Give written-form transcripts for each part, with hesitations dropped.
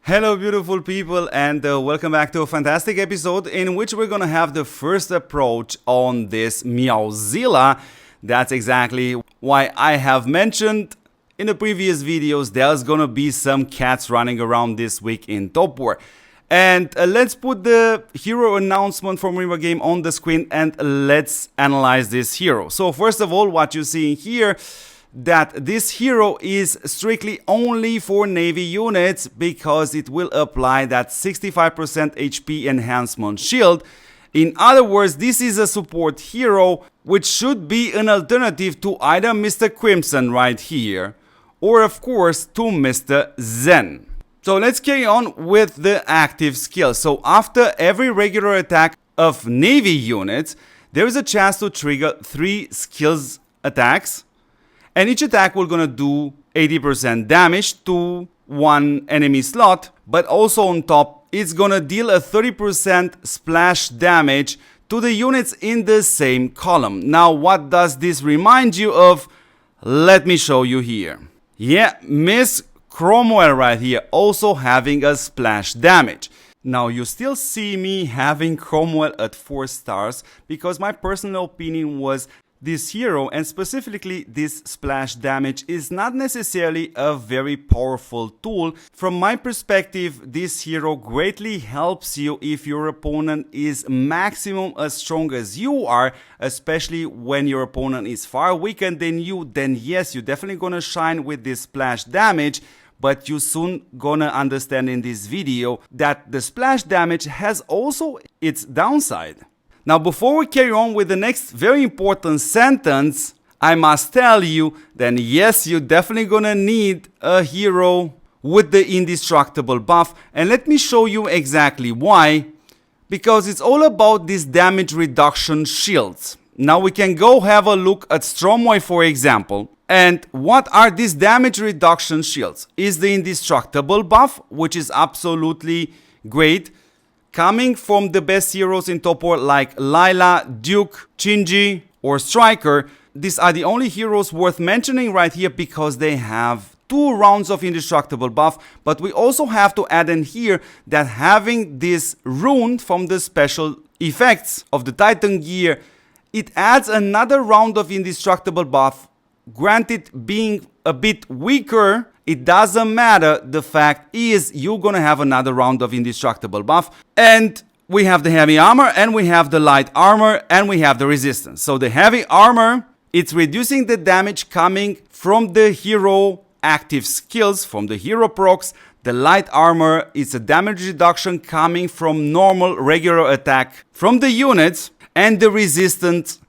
Hello beautiful people, and welcome back to a fantastic episode in which we're gonna have the first approach on this MeowZilla. That's exactly why I have mentioned in the previous videos there's gonna be some cats running around this week in TOPWAR. And let's put the hero announcement from River Game on the screen and let's analyze this hero. So first of all, what you see here, that this hero is strictly only for Navy units because it will apply that 65% HP enhancement shield. In other words, this is a support hero which should be an alternative to either Mr. Crimson right here or of course to Mr. Zen. So let's carry on with the active skill. So after every regular attack of Navy units, there is a chance to trigger 3 skills attacks. And each attack will gonna do 80% damage to one enemy slot, but also on top, it's gonna deal a 30% splash damage to the units in the same column. Now, what does this remind you of? Let me show you here. Yeah, Miss Cromwell right here, also having a splash damage. Now, you still see me having Cromwell at 4 stars because my personal opinion was this hero, and specifically this splash damage, is not necessarily a very powerful tool. From my perspective, this hero greatly helps you if your opponent is maximum as strong as you are, especially when your opponent is far weaker than you. Then yes, you're definitely gonna shine with this splash damage, but you soon gonna understand in this video that the splash damage has also its downside. Now, before we carry on with the next very important sentence, I must tell you that yes, you're definitely gonna need a hero with the indestructible buff, and let me show you exactly why. Because it's all about these damage reduction shields. Now we can go have a look at Stromway, for example. And what are these damage reduction shields? Is the indestructible buff, which is absolutely great, coming from the best heroes in TOPWAR like Lila, Duke, Shinji, or Striker. These are the only heroes worth mentioning right here because they have 2 rounds of indestructible buff. But we also have to add in here that having this rune from the special effects of the Titan gear, it adds another round of indestructible buff. Granted, being a bit weaker, it doesn't matter. The fact is you're gonna have another round of indestructible buff. And we have the heavy armor, and we have the light armor, and we have the resistance. So the heavy armor, it's reducing the damage coming from the hero active skills, from the hero procs. The light armor is a damage reduction coming from normal regular attack from the units. And the resistance,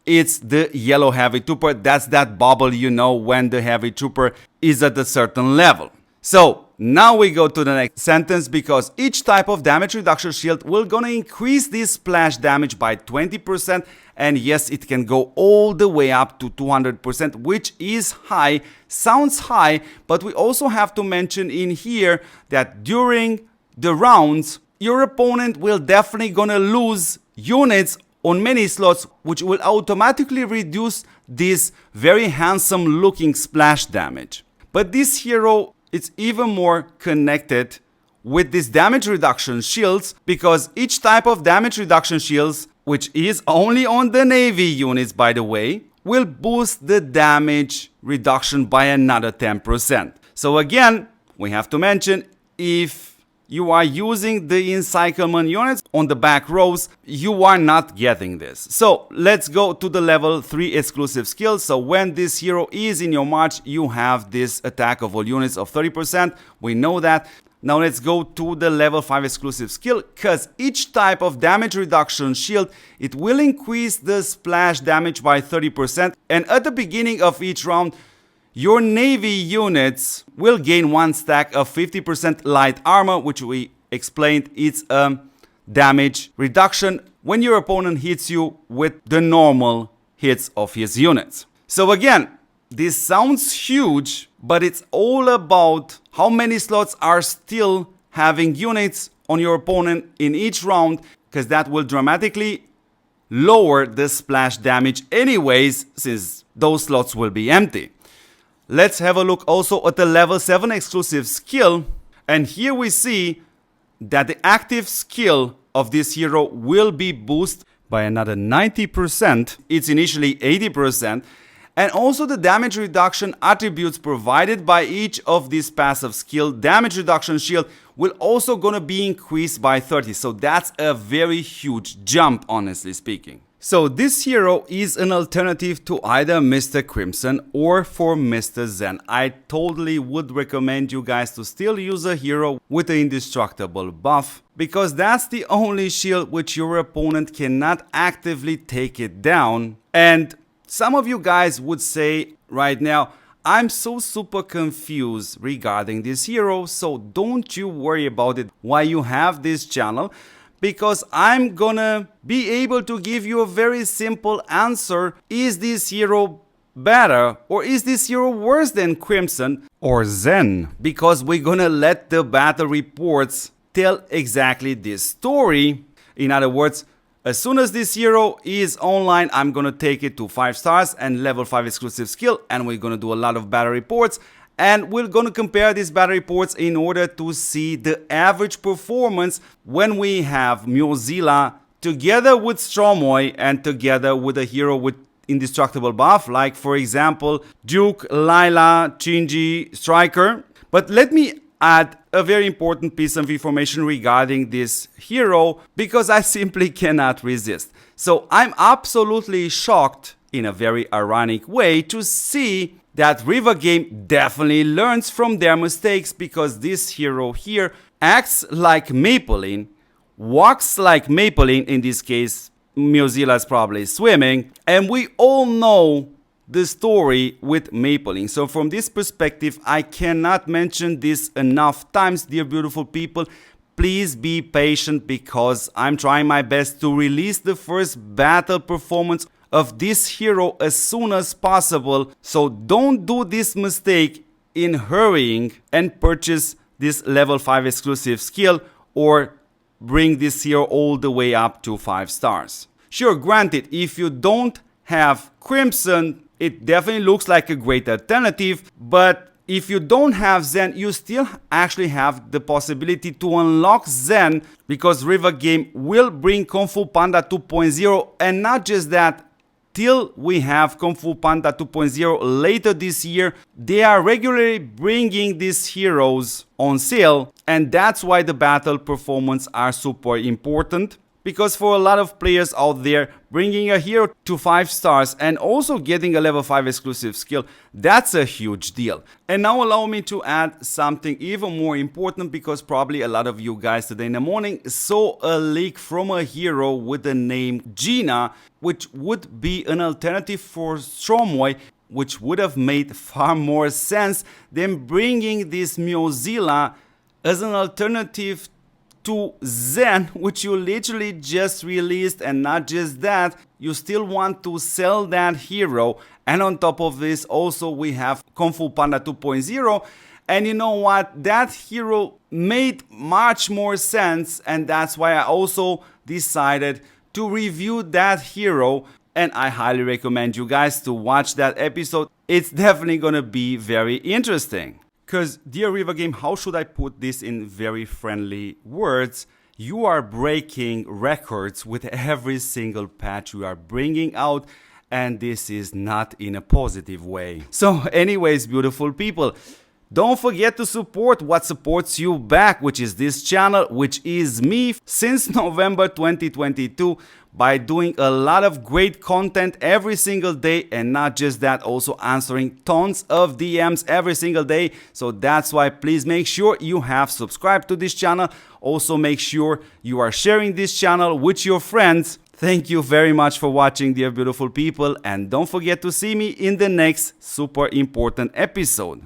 it's the yellow heavy trooper. That's that bubble, you know, when the heavy trooper is at a certain level. So now we go to the next sentence, because each type of damage reduction shield will gonna increase this splash damage by 20%. And yes, it can go all the way up to 200%, which is high, sounds high, but we also have to mention in here that during the rounds, your opponent will definitely gonna lose units on many slots, which will automatically reduce this very handsome looking splash damage. But this hero is even more connected with this damage reduction shields, because each type of damage reduction shields, which is only on the Navy units by the way, will boost the damage reduction by another 10%. So again, we have to mention, if you are using the encirclement units on the back rows, you are not getting this. So let's go to the level 3 exclusive skills. So when this hero is in your march, you have this attack of all units of 30%. We know that. Now let's go to the level 5 exclusive skill, because each type of damage reduction shield, it will increase the splash damage by 30%. And at the beginning of each round, your Navy units will gain 1 stack of 50% light armor, which we explained, it's a damage reduction when your opponent hits you with the normal hits of his units. So again, this sounds huge, but it's all about how many slots are still having units on your opponent in each round, because that will dramatically lower the splash damage anyways, since those slots will be empty. Let's have a look also at the level 7 exclusive skill, And here we see that the active skill of this hero will be boosted by another 90%. It's initially 80%. And also the damage reduction attributes provided by each of these passive skill, damage reduction shield, will also gonna be increased by 30. So that's a very huge jump, honestly speaking. So this hero is an alternative to either Mr. Crimson or for Mr. Zen. I totally would recommend you guys to still use a hero with an indestructible buff, because that's the only shield which your opponent cannot actively take it down. And some of you guys would say right now, I'm so super confused regarding this hero, so don't you worry about it while you have this channel, because I'm gonna be able to give you a very simple answer. Is this hero better, or is this hero worse than Crimson or Zen? Because we're gonna let the battle reports tell exactly this story. In other words, as soon as this hero is online, I'm gonna take it to 5 stars and level 5 exclusive skill, and we're gonna do a lot of battle reports, and we're gonna compare these battle reports in order to see the average performance when we have MeowZilla together with Stromoy and together with a hero with indestructible buff, like for example Duke, Lila, Shinji, Striker. But let me add a very important piece of information regarding this hero, because I simply cannot resist. So I'm absolutely shocked in a very ironic way to see that River Game definitely learns from their mistakes, because this hero here acts like Maybelline, walks like Maybelline. In this case, MeowZilla is probably swimming, and we all know the story with Maybelline. So from this perspective, I cannot mention this enough times, dear beautiful people. Please be patient, because I'm trying my best to release the first battle performance of this hero as soon as possible. So don't do this mistake in hurrying and purchase this level 5 exclusive skill, or bring this hero all the way up to 5 stars. Sure, granted, if you don't have Crimson, it definitely looks like a great alternative, but if you don't have Zen, you still actually have the possibility to unlock Zen, because River Game will bring Kung Fu Panda 2.0, and not just that, till we have Kung Fu Panda 2.0 later this year, they are regularly bringing these heroes on sale, and that's why the battle performance are super important. Because for a lot of players out there, bringing a hero to 5 stars and also getting a level 5 exclusive skill, that's a huge deal. And now allow me to add something even more important, because probably a lot of you guys today in the morning saw a leak from a hero with the name Gina, which would be an alternative for Stromoy, which would have made far more sense than bringing this MeowZilla as an alternative to Zen, which you literally just released. And not just that, you still want to sell that hero, and on top of this also we have Kung Fu Panda 2.0, and you know what, that hero made much more sense, and that's why I also decided to review that hero, and I highly recommend you guys to watch that episode. It's definitely gonna be very interesting. Because, dear River Game, how should I put this in very friendly words? You are breaking records with every single patch you are bringing out, and this is not in a positive way. So anyways, beautiful people, don't forget to support what supports you back, which is this channel, which is me, since November 2022, by doing a lot of great content every single day, and not just that, also answering tons of DMs every single day. So that's why please make sure you have subscribed to this channel. Also make sure you are sharing this channel with your friends. Thank you very much for watching, dear beautiful people, and don't forget to see me in the next super important episode.